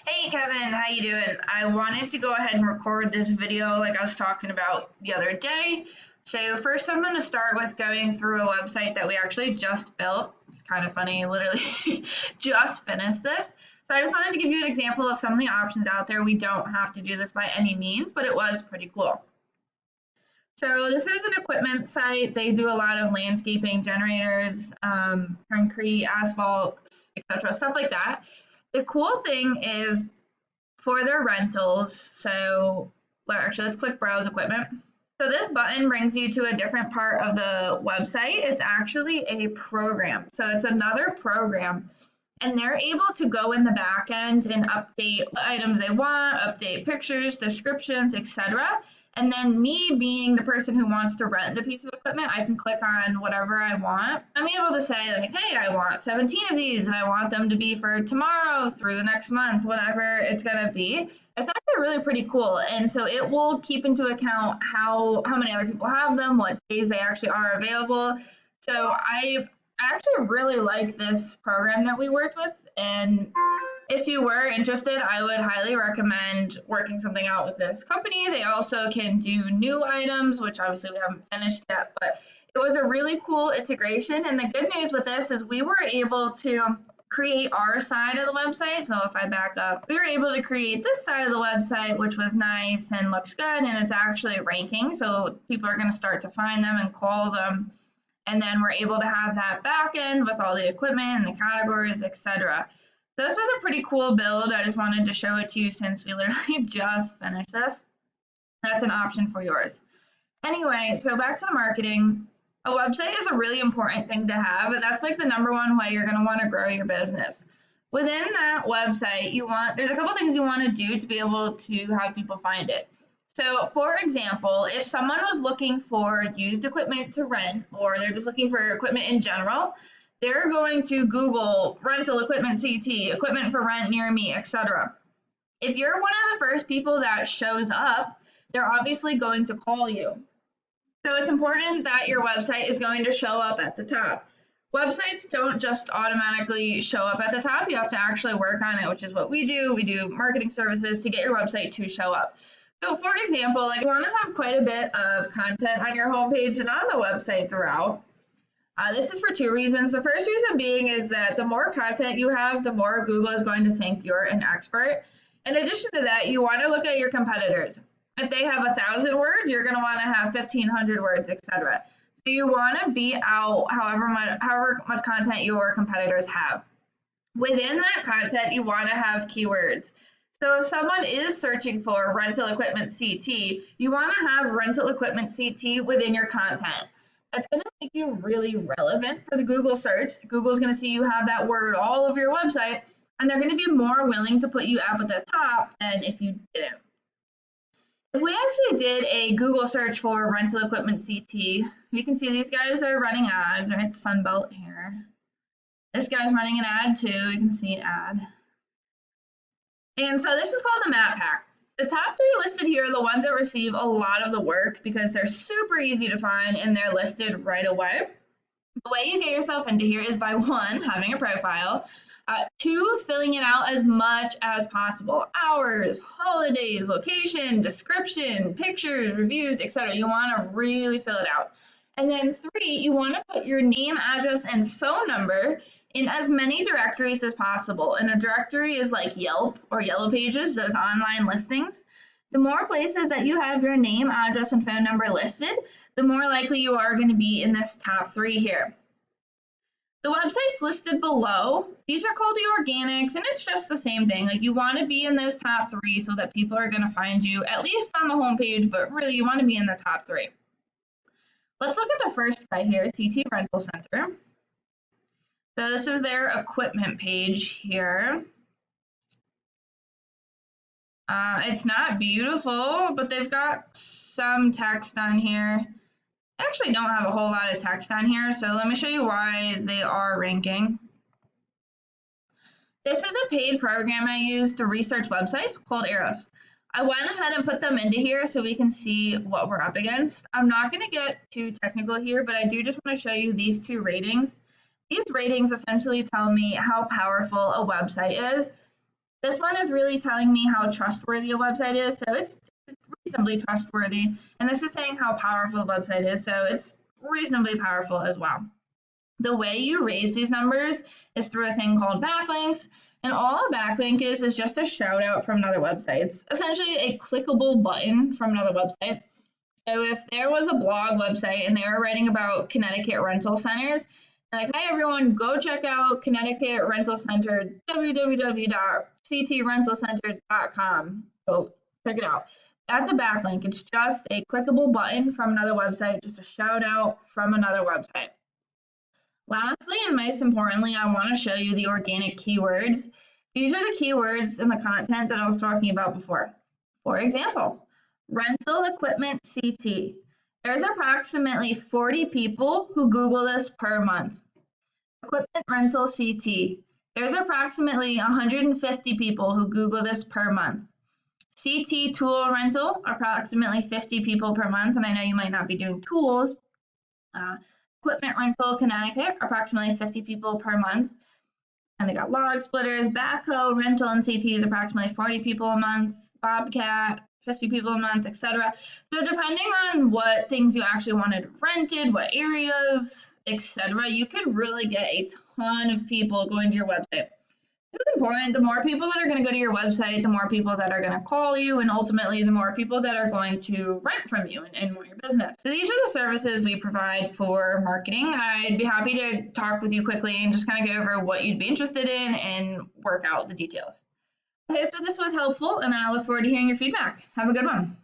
Hey Kevin, how you doing? I wanted to go ahead and record this video like I was talking about the other day. So first I'm going to start with going through a website that we actually just built. It's kind of funny, literally just finished this. So I just wanted to give you an example of some of the options out there. We don't have to do this by any means, but it was pretty cool. So this is an equipment site. They do a lot of landscaping, generators, concrete, asphalt, etc., stuff like that. The cool thing is for their rentals. So actually, let's click Browse Equipment. So this button brings you to a different part of the website. It's actually a program. So it's another program. And they're able to go in the back end and update what items they want, update pictures, descriptions, etc. And then me being the person who wants to rent the piece of equipment, I can click on whatever I want. I'm able to say like, hey, I want 17 of these and I want them to be for tomorrow through the next month, whatever it's gonna be. It's actually really pretty cool. And so it will keep into account how many other people have them, what days they actually are available. So I actually really like this program that we worked with, and if you were interested, I would highly recommend working something out with this company. They also can do new items, which obviously we haven't finished yet, but it was a really cool integration. And the good news with this is we were able to create our side of the website. So if I back up, we were able to create this side of the website, which was nice and looks good, and it's actually ranking. So people are going to start to find them and call them. And then we're able to have that back end with all the equipment and the categories, etc. So this was a pretty cool build. I just wanted to show it to you since we literally just finished this. That's an option for yours. Anyway, so back to the marketing. A website is a really important thing to have. That's like the number one way you're going to want to grow your business. Within that website, there's a couple things you want to do to be able to have people find it. So, for example, if someone was looking for used equipment to rent, or they're just looking for equipment in general, they're going to Google rental equipment CT, equipment for rent near me, etc. If you're one of the first people that shows up, they're obviously going to call you. So it's important that your website is going to show up at the top. Websites don't just automatically show up at the top. You have to actually work on it, which is what we do. We do marketing services to get your website to show up. So for example, like you want to have quite a bit of content on your homepage and on the website throughout. This is for two reasons. The first reason being is that the more content you have, the more Google is going to think you're an expert. In addition to that, you want to look at your competitors. If they have 1,000 words, you're going to want to have 1,500 words, etc. So you want to beat out however much content your competitors have. Within that content, you want to have keywords. So if someone is searching for rental equipment CT, you want to have rental equipment CT within your content. That's going to make you really relevant for the Google search. Google's going to see you have that word all over your website, and they're going to be more willing to put you up at the top than if you didn't. If we actually did a Google search for rental equipment CT, you can see these guys are running ads, right? Sunbelt here. This guy's running an ad too. You can see an ad. And so this is called the map pack. The top three listed here are the ones that receive a lot of the work because they're super easy to find and they're listed right away. The way you get yourself into here is by one, having a profile, two, filling it out as much as possible. Hours, holidays, location, description, pictures, reviews, etc. You want to really fill it out. And then three, you want to put your name, address, and phone number in as many directories as possible. And a directory is like Yelp or Yellow Pages, those online listings. The more places that you have your name, address, and phone number listed, the more likely you are going to be in this top three here. The websites listed below, these are called the organics, and it's just the same thing. Like you want to be in those top three so that people are going to find you at least on the homepage, but really you want to be in the top three. Let's look at the first guy here, CT Rental Center. So this is their equipment page here. It's not beautiful, but they've got some text on here. I actually don't have a whole lot of text on here, so let me show you why they are ranking. This is a paid program I use to research websites called Arrows. I went ahead and put them into here so we can see what we're up against. I'm not going to get too technical here, but I do just want to show you these two ratings. These ratings essentially tell me how powerful a website is. This one is really telling me how trustworthy a website is, so it's reasonably trustworthy. And this is saying how powerful the website is, so it's reasonably powerful as well. The way you raise these numbers is through a thing called backlinks. And all a backlink is just a shout out from another website. It's essentially a clickable button from another website. So if there was a blog website and they were writing about Connecticut rental centers, like, hey everyone, go check out Connecticut Rental Center, www.ctrentalcenter.com. Go check it out. That's a backlink. It's just a clickable button from another website, just a shout out from another website. Lastly, and most importantly, I want to show you the organic keywords. These are the keywords in the content that I was talking about before. For example, rental equipment CT. There's approximately 40 people who Google this per month. Equipment rental CT. There's approximately 150 people who Google this per month. CT tool rental, approximately 50 people per month, and I know you might not be doing tools. Equipment rental Connecticut, approximately 50 people per month. And they got log splitters, backhoe rental and CTs, approximately 40 people a month. Bobcat, 50 people a month, etc. So depending on what things you actually wanted rented, what areas, etc., you could really get a ton of people going to your website. This is important. The more people that are going to go to your website, the more people that are going to call you, and ultimately the more people that are going to rent from you and want your business. So these are the services we provide for marketing. I'd be happy to talk with you quickly and just kind of go over what you'd be interested in and work out the details. I hope that this was helpful, and I look forward to hearing your feedback. Have a good one.